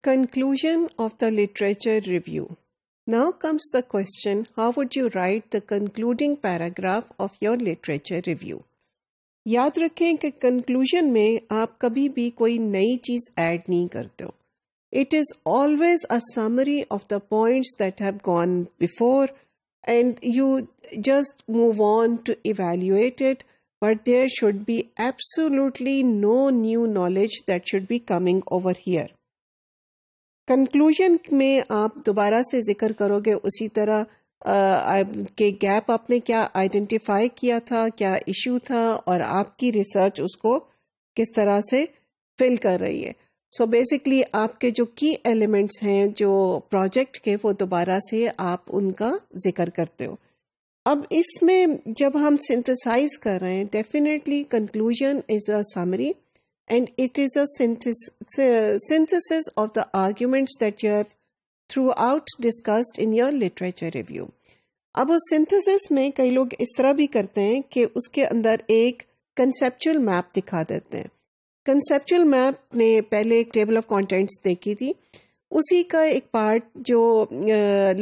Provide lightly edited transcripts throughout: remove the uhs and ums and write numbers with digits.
Conclusion of the literature review. Now comes the question, how would you write the concluding paragraph of your literature review? یاد رکھیں کہ conclusion میں آپ کبھی بھی کوئی نئی چیز ایڈ نہیں کرتے ہو. It is always a summary of the points that have gone before and you just move on to evaluate it, but there should be absolutely no new knowledge that should be coming over here. Conclusion میں آپ دوبارہ سے ذکر کرو گے اسی طرح کہ گیپ آپ نے کیا آئیڈینٹیفائی کیا تھا، کیا ایشو تھا، اور آپ کی ریسرچ اس کو کس طرح سے فل کر رہی ہے. سو بیسکلی آپ کے جو کی ایلیمنٹس ہیں جو پروجیکٹ کے، وہ دوبارہ سے آپ ان کا ذکر کرتے ہو. اب اس میں جب ہم سنتھسائز کر رہے ہیں، definitely conclusion is a summary and it is a synthesis of the arguments that you have throughout discussed in your literature review. اب اس synthesis میں کئی لوگ اس طرح بھی کرتے ہیں کہ اس کے اندر ایک conceptual map دکھا دیتے ہیں. conceptual map نے پہلے ایک table of contents دیکھی تھی، اسی کا ایک پارٹ جو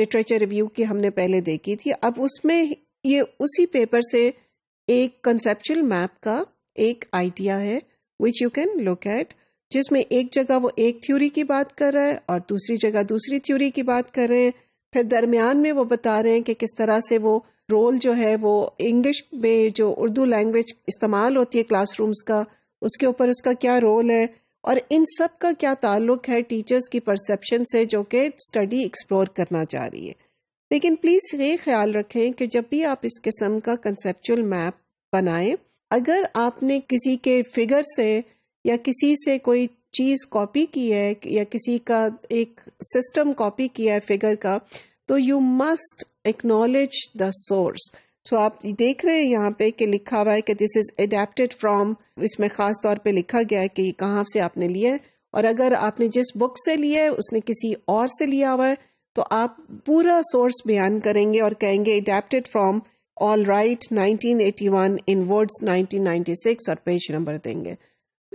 literature review کی ہم نے پہلے دیکھی تھی. اب اس میں یہ اسی پیپر سے ایک conceptual map کا ایک آئیڈیا ہے which you can look at، جس میں ایک جگہ وہ ایک تھیوری کی بات کر رہا ہے اور دوسری جگہ دوسری تھیوری کی بات کر رہے ہیں. پھر درمیان میں وہ بتا رہے ہیں کہ کس طرح سے وہ رول جو ہے وہ انگلش میں جو اردو لینگویج استعمال ہوتی ہے کلاس رومز کا، اس کے اوپر اس کا کیا رول ہے، اور ان سب کا کیا تعلق ہے ٹیچرز کی پرسیپشن سے جو کہ اسٹڈی ایکسپلور کرنا چاہ رہی ہے. لیکن پلیز یہ خیال رکھیں کہ جب بھی آپ اس قسم کا کنسیپچل میپ بنائیں، اگر آپ نے کسی کے فگر سے یا کسی سے کوئی چیز کاپی کی ہے یا کسی کا ایک سسٹم کاپی کیا ہے فگر کا، تو you must acknowledge the source. So آپ دیکھ رہے ہیں یہاں پہ کہ لکھا ہوا ہے کہ دس از اڈیپٹیڈ فرام، اس میں خاص طور پہ لکھا گیا ہے کہ یہ کہاں سے آپ نے لیا ہے، اور اگر آپ نے جس بک سے لیا ہے اس نے کسی اور سے لیا ہوا ہے تو آپ پورا سورس بیان کریں گے اور کہیں گے adapted from All Right 1981 in Words 1996 اور پیج نمبر دیں گے.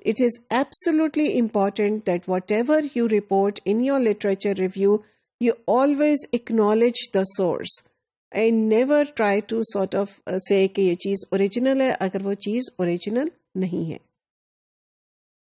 It is absolutely important that whatever you report in your literature review, you always acknowledge the source and never try to sort of say کہ یہ چیز original ہے اگر وہ چیز اوریجنل نہیں ہے.